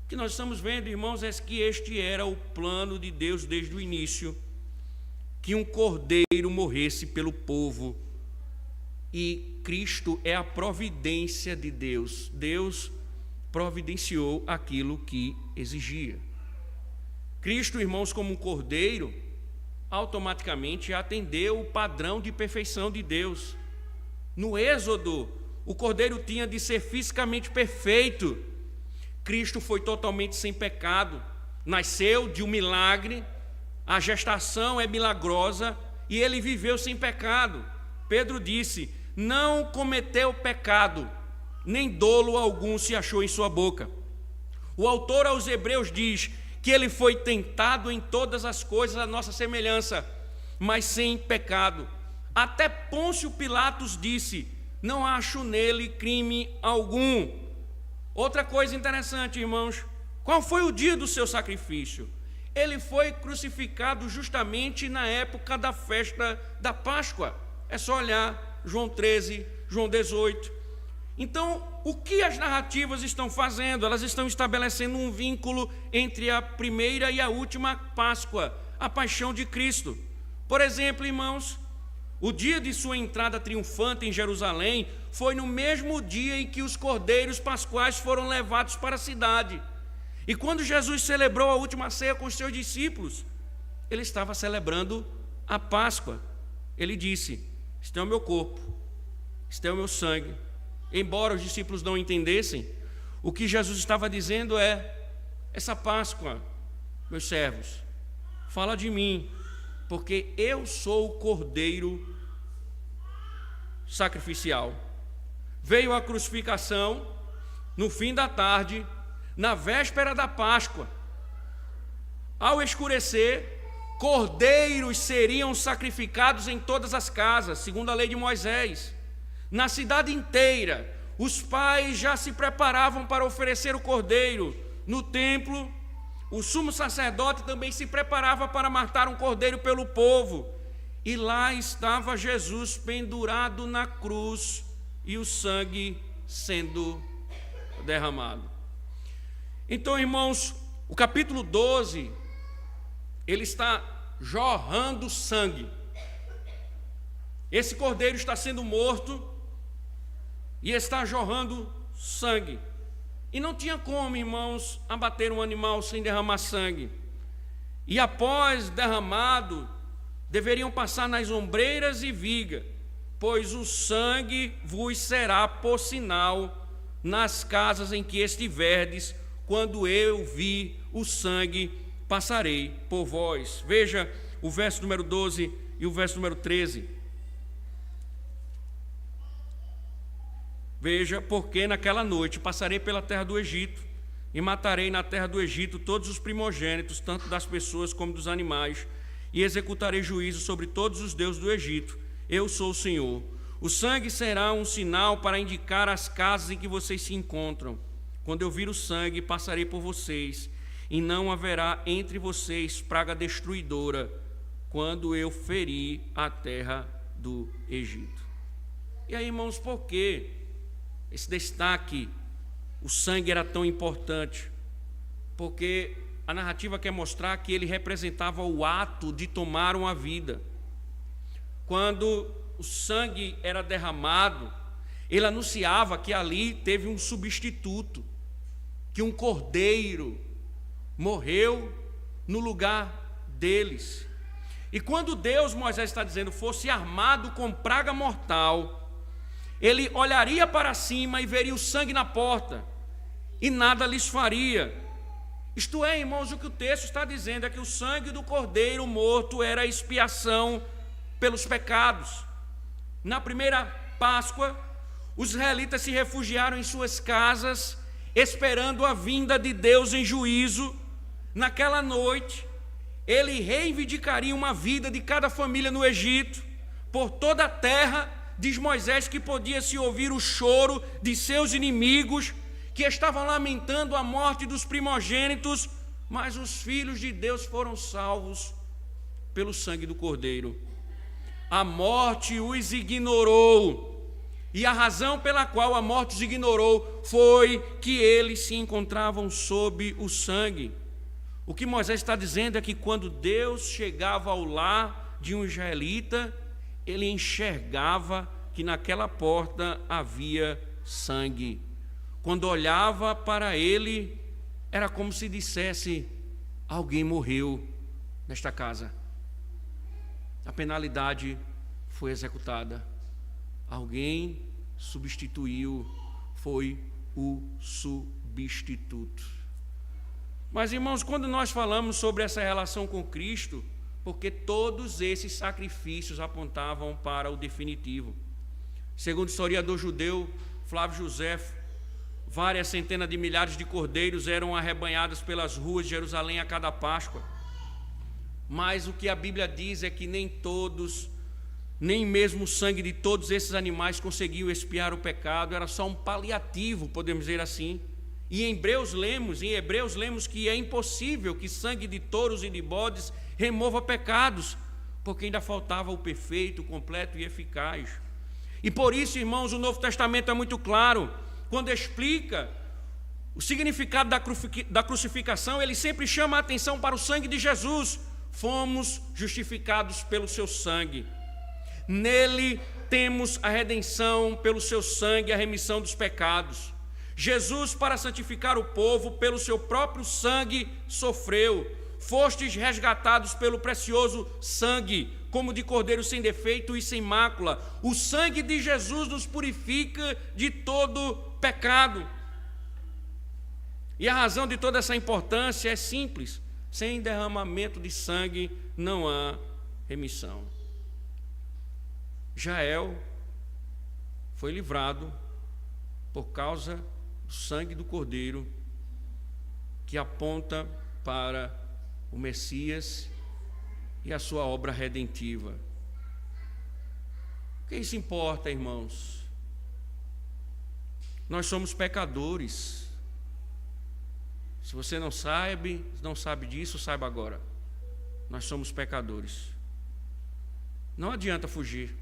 O que nós estamos vendo, irmãos, é que este era o plano de Deus desde o início, que um cordeiro morresse pelo povo, e Cristo é a providência de Deus. Deus providenciou aquilo que exigia. Cristo, irmãos, como um cordeiro, automaticamente atendeu o padrão de perfeição de Deus. No Êxodo, o cordeiro tinha de ser fisicamente perfeito. Cristo foi totalmente sem pecado, nasceu de um milagre. A gestação é milagrosa e ele viveu sem pecado. Pedro disse: não cometeu pecado, nem dolo algum se achou em sua boca. O autor aos Hebreus diz que ele foi tentado em todas as coisas à nossa semelhança, mas sem pecado. Até Pôncio Pilatos disse: não acho nele crime algum. Outra coisa interessante, irmãos, qual foi o dia do seu sacrifício? Ele foi crucificado justamente na época da festa da Páscoa. É só olhar João 13, João 18. Então, o que as narrativas estão fazendo? Elas estão estabelecendo um vínculo entre a primeira e a última Páscoa, a paixão de Cristo. Por exemplo, irmãos, o dia de sua entrada triunfante em Jerusalém foi no mesmo dia em que os cordeiros pascuais foram levados para a cidade. E quando Jesus celebrou a última ceia com os seus discípulos, ele estava celebrando a Páscoa. Ele disse: este é o meu corpo, este é o meu sangue. Embora os discípulos não entendessem, o que Jesus estava dizendo é: essa Páscoa, meus servos, fala de mim, porque eu sou o cordeiro sacrificial. Veio a crucificação no fim da tarde, na véspera da Páscoa. Ao escurecer, Cordeiros seriam sacrificados em todas as casas, segundo a lei de Moisés. Na cidade inteira, os pais já se preparavam para oferecer o cordeiro. No templo, o sumo sacerdote também se preparava para matar um cordeiro pelo povo. E lá estava Jesus pendurado na cruz e o sangue sendo derramado. Então, irmãos, o capítulo 12, ele está jorrando sangue. Esse cordeiro está sendo morto e está jorrando sangue. E não tinha como, irmãos, abater um animal sem derramar sangue. E após derramado, deveriam passar nas ombreiras e viga, pois o sangue vos será por sinal nas casas em que estiverdes. Quando eu vi o sangue, passarei por vós. Veja o verso número 12 e o verso número 13. Veja, porque naquela noite passarei pela terra do Egito e matarei na terra do Egito todos os primogênitos, tanto das pessoas como dos animais, e executarei juízo sobre todos os deuses do Egito. Eu sou o Senhor. O sangue será um sinal para indicar as casas em que vocês se encontram. Quando eu vir o sangue, passarei por vocês, e não haverá entre vocês praga destruidora, quando eu ferir a terra do Egito. E aí, irmãos, por que esse destaque, o sangue era tão importante? Porque a narrativa quer mostrar que ele representava o ato de tomar uma vida. Quando o sangue era derramado, ele anunciava que ali teve um substituto, que um cordeiro morreu no lugar deles. E quando Deus, Moisés está dizendo, fosse armado com praga mortal, ele olharia para cima e veria o sangue na porta, e nada lhes faria. Isto é, irmãos, o que o texto está dizendo é que o sangue do cordeiro morto era a expiação pelos pecados. Na primeira Páscoa, os israelitas se refugiaram em suas casas, esperando a vinda de Deus em juízo. Naquela noite, ele reivindicaria uma vida de cada família no Egito. Por toda a terra, diz Moisés que podia-se ouvir o choro de seus inimigos, que estavam lamentando a morte dos primogênitos, mas os filhos de Deus foram salvos pelo sangue do Cordeiro. A morte os ignorou, e a razão pela qual a morte os ignorou foi que eles se encontravam sob o sangue. O que Moisés está dizendo é que quando Deus chegava ao lar de um israelita, ele enxergava que naquela porta havia sangue. Quando olhava para ele, era como se dissesse: alguém morreu nesta casa. A penalidade foi executada. Alguém substituiu, foi o substituto. Mas, irmãos, quando nós falamos sobre essa relação com Cristo, porque todos esses sacrifícios apontavam para o definitivo. Segundo o historiador judeu Flávio Joséfo, várias centenas de milhares de cordeiros eram arrebanhados pelas ruas de Jerusalém a cada Páscoa. Mas o que a Bíblia diz é que nem todos, nem mesmo o sangue de todos esses animais conseguiu expiar o pecado. Era só um paliativo, podemos dizer assim. E em Hebreus lemos que é impossível que sangue de touros e de bodes remova pecados, porque ainda faltava o perfeito, o completo e eficaz. E por isso, irmãos, o Novo Testamento é muito claro. Quando explica o significado da crucificação, ele sempre chama a atenção para o sangue de Jesus. Fomos justificados pelo seu sangue. Nele temos a redenção pelo seu sangue, a remissão dos pecados. Jesus, para santificar o povo, pelo seu próprio sangue sofreu. Fostes resgatados pelo precioso sangue, como de cordeiro sem defeito e sem mácula. O sangue de Jesus nos purifica de todo pecado. E a razão de toda essa importância é simples: sem derramamento de sangue não há remissão. Israel foi livrado por causa do sangue do Cordeiro, que aponta para o Messias e a sua obra redentiva. O que isso importa, irmãos? Nós somos pecadores. Se você não sabe disso, saiba agora. Nós somos pecadores. Não adianta fugir.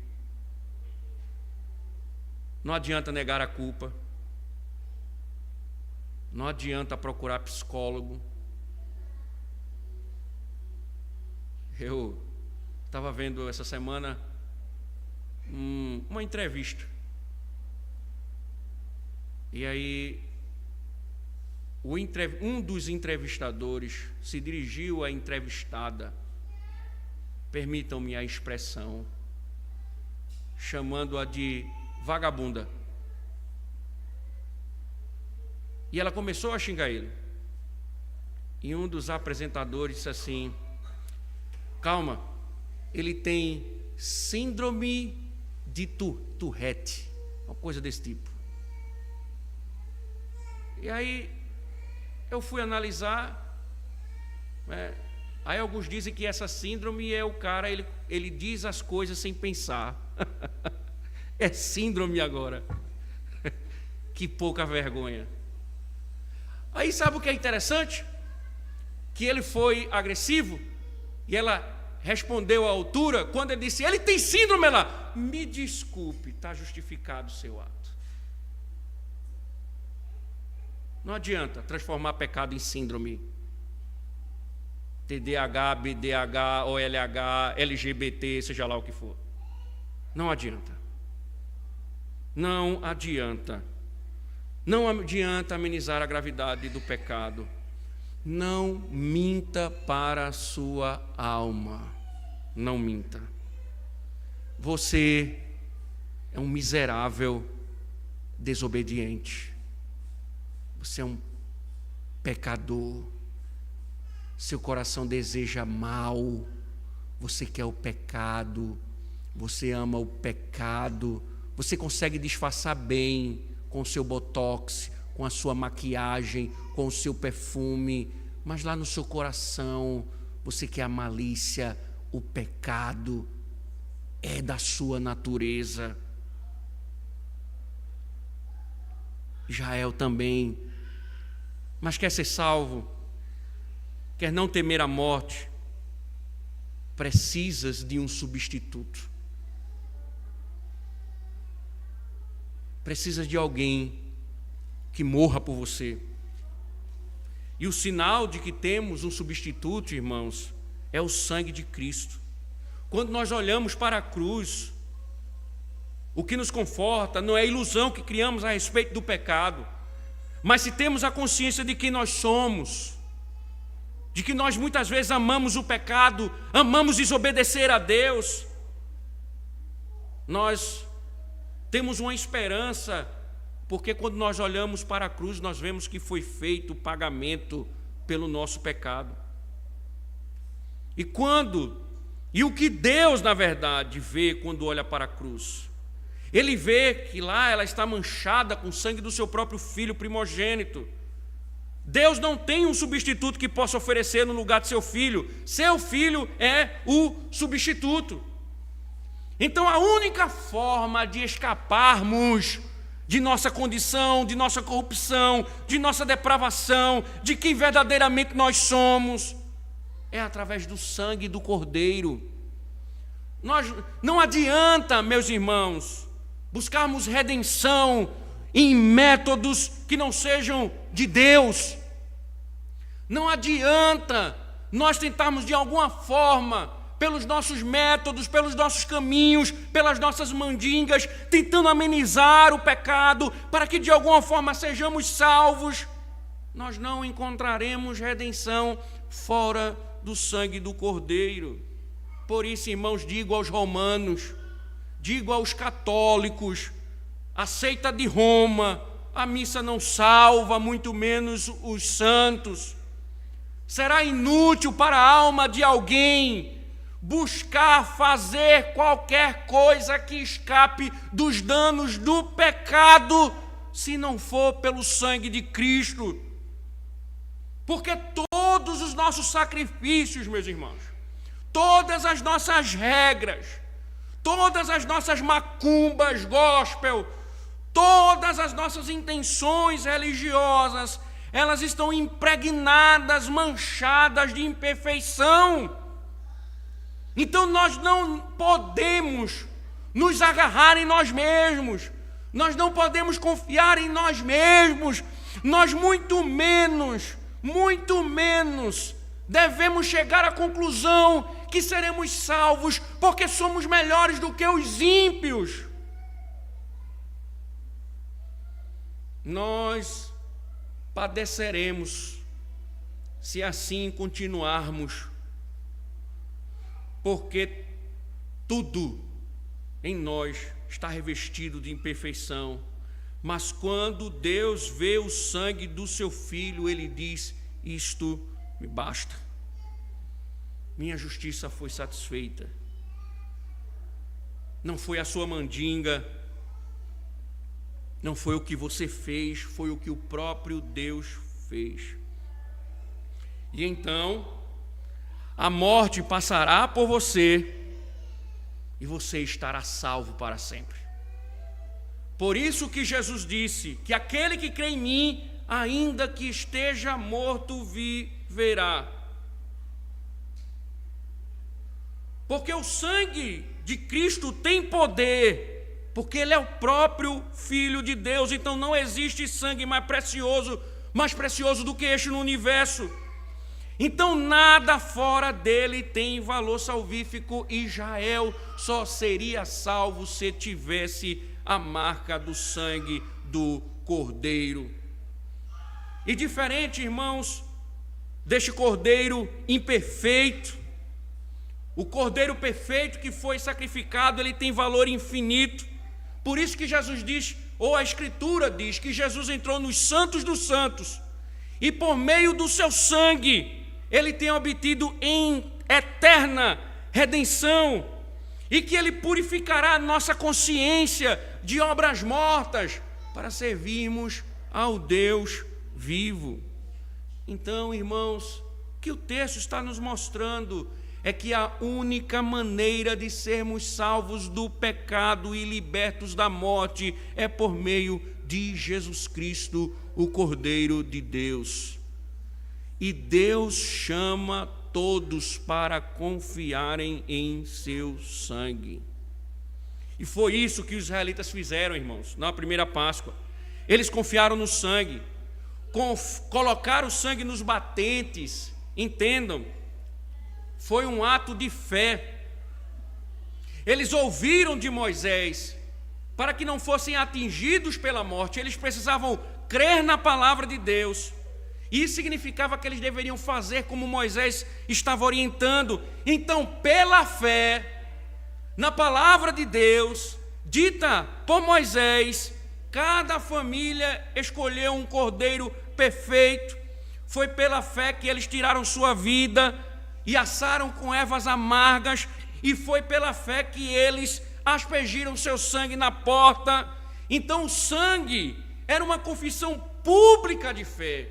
Não adianta negar a culpa. Não adianta procurar psicólogo. Eu estava vendo essa semana uma entrevista. E aí, um dos entrevistadores se dirigiu à entrevistada, permitam-me a expressão, chamando-a de vagabunda. E ela começou a xingar ele. E um dos apresentadores disse assim: calma, ele tem síndrome de Tourette, uma coisa desse tipo. E aí eu fui analisar, aí alguns dizem que essa síndrome é o cara, ele diz as coisas sem pensar. É síndrome agora. Que pouca vergonha. Aí sabe o que é interessante? Que ele foi agressivo e ela respondeu à altura. Quando ele disse, ele tem síndrome, ela, me desculpe, está justificado o seu ato. Não adianta transformar pecado em síndrome. TDAH, BDAH, OLH, LGBT, seja lá o que for. Não adianta. Não adianta. Não adianta amenizar a gravidade do pecado. Não minta para a sua alma. Não minta. Você é um miserável desobediente. Você é um pecador. Seu coração deseja mal. Você quer o pecado. Você ama o pecado. Você consegue disfarçar bem com o seu botox, com a sua maquiagem, com o seu perfume, mas lá no seu coração você quer a malícia, o pecado é da sua natureza. Israel também, mas quer ser salvo, quer não temer a morte, precisas de um substituto. Precisas de alguém que morra por você. E o sinal de que temos um substituto, irmãos, é o sangue de Cristo. Quando nós olhamos para a cruz, o que nos conforta não é a ilusão que criamos a respeito do pecado, mas se temos a consciência de quem nós somos, de que nós muitas vezes amamos o pecado, amamos desobedecer a Deus, nós temos uma esperança, porque quando nós olhamos para a cruz, nós vemos que foi feito o pagamento pelo nosso pecado. E o que Deus, na verdade, vê quando olha para a cruz? Ele vê que lá ela está manchada com o sangue do seu próprio filho primogênito. Deus não tem um substituto que possa oferecer no lugar de seu filho. Seu filho é o substituto. Então a única forma de escaparmos de nossa condição, de nossa corrupção, de nossa depravação, de quem verdadeiramente nós somos, é através do sangue do Cordeiro. Não adianta, meus irmãos, buscarmos redenção em métodos que não sejam de Deus. Não adianta nós tentarmos de alguma forma, pelos nossos métodos, pelos nossos caminhos, pelas nossas mandingas, tentando amenizar o pecado, para que de alguma forma sejamos salvos. Nós não encontraremos redenção fora do sangue do Cordeiro. Por isso, irmãos, digo aos romanos, digo aos católicos, a seita de Roma, a missa não salva, muito menos os santos. Será inútil para a alma de alguém buscar fazer qualquer coisa que escape dos danos do pecado, se não for pelo sangue de Cristo. Porque todos os nossos sacrifícios, meus irmãos, todas as nossas regras, todas as nossas macumbas gospel, todas as nossas intenções religiosas, elas estão impregnadas, manchadas de imperfeição. Então nós não podemos nos agarrar em nós mesmos, nós não podemos confiar em nós mesmos, nós muito menos devemos chegar à conclusão que seremos salvos porque somos melhores do que os ímpios. Nós padeceremos se assim continuarmos, porque tudo em nós está revestido de imperfeição. Mas quando Deus vê o sangue do seu Filho, Ele diz: isto me basta, minha justiça foi satisfeita. Não foi a sua mandinga, não foi o que você fez, foi o que o próprio Deus fez. E então, a morte passará por você e você estará salvo para sempre. Por isso que Jesus disse que aquele que crê em mim, ainda que esteja morto, viverá. Porque o sangue de Cristo tem poder, porque Ele é o próprio Filho de Deus. Então não existe sangue mais precioso do que este no universo. Então nada fora dele tem valor salvífico. Israel só seria salvo se tivesse a marca do sangue do Cordeiro. E diferente, irmãos, deste Cordeiro imperfeito, o Cordeiro perfeito que foi sacrificado, ele tem valor infinito. Por isso que Jesus diz, ou a Escritura diz, que Jesus entrou nos santos dos santos, e por meio do seu sangue, ele tem obtido em eterna redenção, e que ele purificará a nossa consciência de obras mortas, para servirmos ao Deus vivo. Então, irmãos, o que o texto está nos mostrando é que a única maneira de sermos salvos do pecado e libertos da morte é por meio de Jesus Cristo, o Cordeiro de Deus. E Deus chama todos para confiarem em seu sangue. E foi isso que os israelitas fizeram, irmãos, na primeira Páscoa. Eles confiaram no sangue, colocaram o sangue nos batentes, entendam. Foi um ato de fé. Eles ouviram de Moisés, para que não fossem atingidos pela morte, eles precisavam crer na palavra de Deus. Isso significava que eles deveriam fazer como Moisés estava orientando. Então, pela fé, na palavra de Deus, dita por Moisés, cada família escolheu um cordeiro perfeito. Foi pela fé que eles tiraram sua vida e assaram com ervas amargas, e foi pela fé que eles aspergiram seu sangue na porta. Então o sangue era uma confissão pública de fé,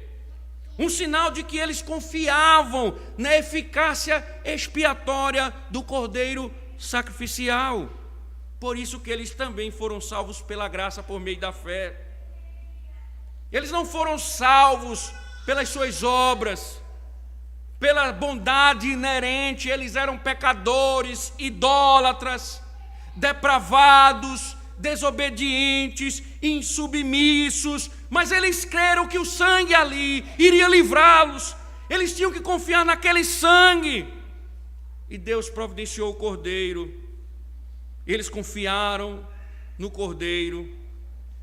um sinal de que eles confiavam na eficácia expiatória do cordeiro sacrificial. Por isso que eles também foram salvos pela graça por meio da fé. Eles não foram salvos pelas suas obras, pela bondade inerente. Eles eram pecadores, idólatras, depravados, desobedientes, insubmissos, mas eles creram que o sangue ali iria livrá-los. Eles tinham que confiar naquele sangue, e Deus providenciou o Cordeiro. Eles confiaram no Cordeiro.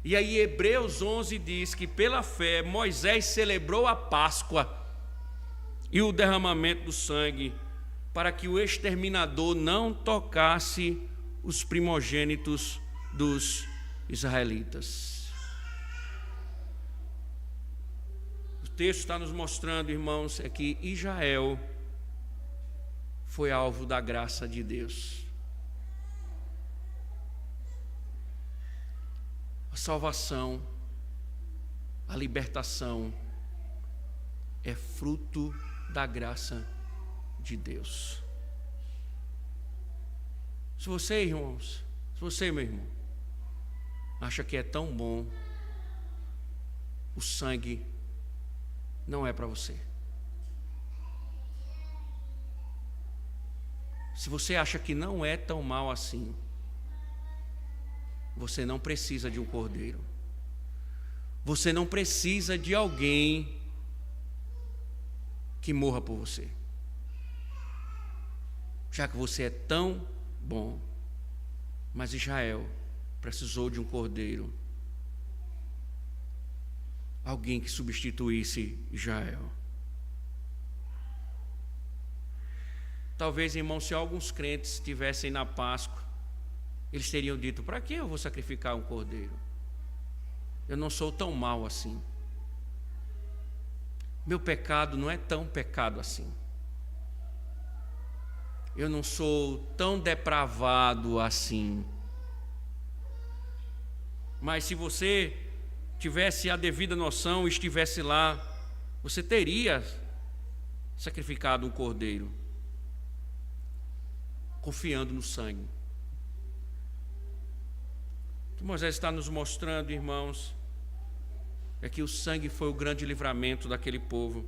E aí Hebreus 11 diz que pela fé Moisés celebrou a Páscoa e o derramamento do sangue, para que o exterminador não tocasse os primogênitos dos israelitas. O texto está nos mostrando, irmãos, é que Israel foi alvo da graça de Deus. A salvação, a libertação é fruto da graça de Deus. Se você, irmãos, se você, meu irmão, acha que é tão bom, o sangue não é para você. Se você acha que não é tão mal assim, você não precisa de um cordeiro. Você não precisa de alguém que morra por você. Já que você é tão bom. Mas Israel precisou de um cordeiro. Alguém que substituísse Israel. Talvez, irmão, se alguns crentes estivessem na Páscoa, eles teriam dito: para que eu vou sacrificar um cordeiro? Eu não sou tão mau assim. Meu pecado não é tão pecado assim. Eu não sou tão depravado assim. Mas se você tivesse a devida noção, estivesse lá, você teria sacrificado um cordeiro, confiando no sangue. O que Moisés está nos mostrando, irmãos, é que o sangue foi o grande livramento daquele povo.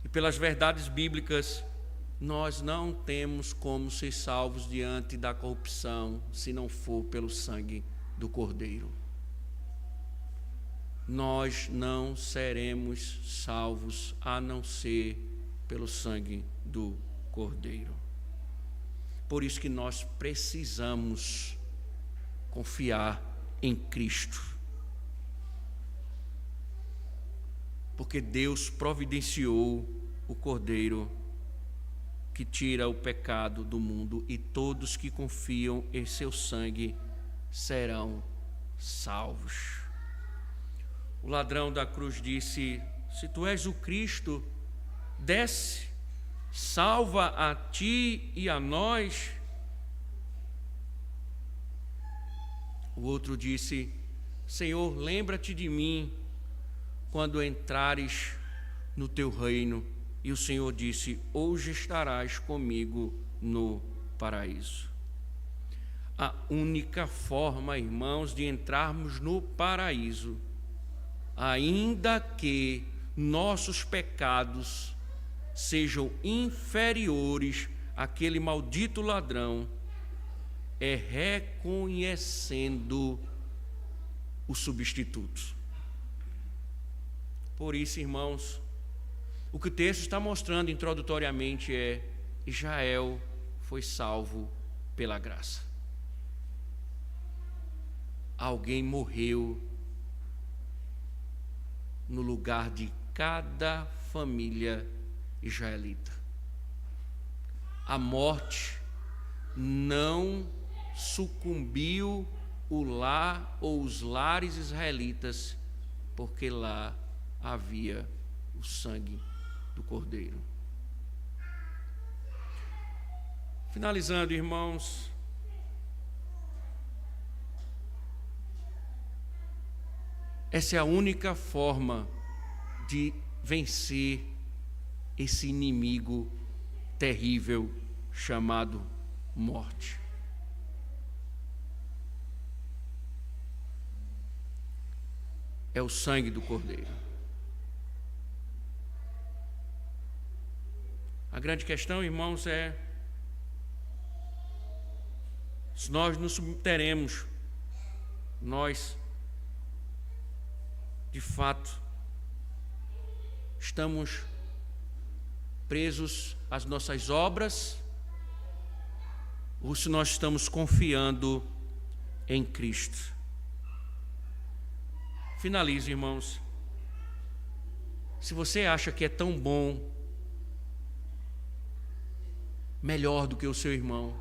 E pelas verdades bíblicas, nós não temos como ser salvos diante da corrupção se não for pelo sangue do Cordeiro. Nós não seremos salvos a não ser pelo sangue do Cordeiro. Por isso que nós precisamos confiar em Cristo. Porque Deus providenciou o Cordeiro que tira o pecado do mundo, e todos que confiam em seu sangue serão salvos. O ladrão da cruz disse: se tu és o Cristo, desce, salva a ti e a nós. O outro disse: Senhor, lembra-te de mim quando entrares no teu reino. E o Senhor disse: hoje estarás comigo no paraíso. A única forma, irmãos, de entrarmos no paraíso, ainda que nossos pecados sejam inferiores àquele maldito ladrão, é reconhecendo o substituto. Por isso, irmãos, o que o texto está mostrando introdutoriamente é: Israel foi salvo pela graça. Alguém morreu no lugar de cada família israelita. A morte não sucumbiu o lar ou os lares israelitas, porque lá havia o sangue do Cordeiro. Finalizando, irmãos, essa é a única forma de vencer esse inimigo terrível chamado morte. É o sangue do Cordeiro. A grande questão, irmãos, é se nós nos submeteremos, nós, de fato, estamos presos às nossas obras, ou se nós estamos confiando em Cristo. Finalizo, irmãos. Se você acha que é tão bom, melhor do que o seu irmão,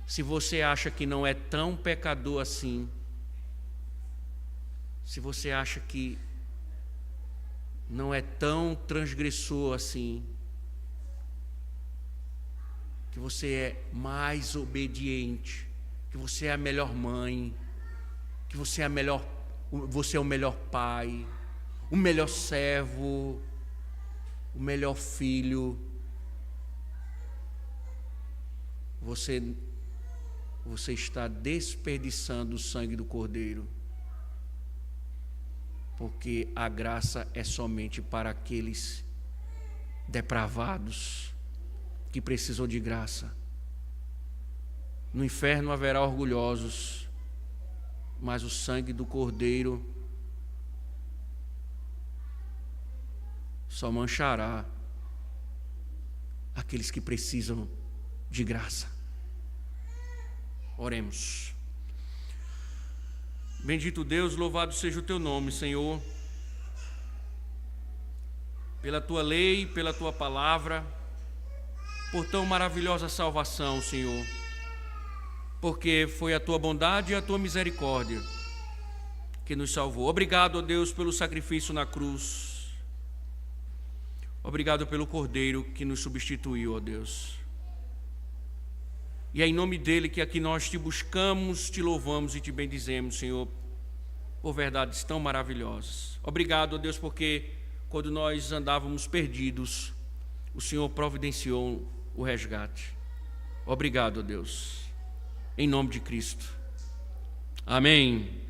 se você acha que não é tão pecador assim, se você acha que não é tão transgressor assim, que você é mais obediente, que você é a melhor mãe, que você é o melhor pai, o melhor servo, o melhor filho, você está desperdiçando o sangue do Cordeiro, porque a graça é somente para aqueles depravados que precisam de graça. No inferno haverá orgulhosos, mas o sangue do Cordeiro só manchará aqueles que precisam de graça. Oremos. Bendito Deus, louvado seja o teu nome, Senhor, pela tua lei, pela tua palavra, por tão maravilhosa salvação, Senhor, porque foi a tua bondade e a tua misericórdia que nos salvou. Obrigado, ó Deus, pelo sacrifício na cruz. Obrigado pelo Cordeiro que nos substituiu, ó Deus. E é em nome dele que aqui nós te buscamos, te louvamos e te bendizemos, Senhor, por verdades tão maravilhosas. Obrigado, ó Deus, porque quando nós andávamos perdidos, o Senhor providenciou o resgate. Obrigado, ó Deus, em nome de Cristo. Amém.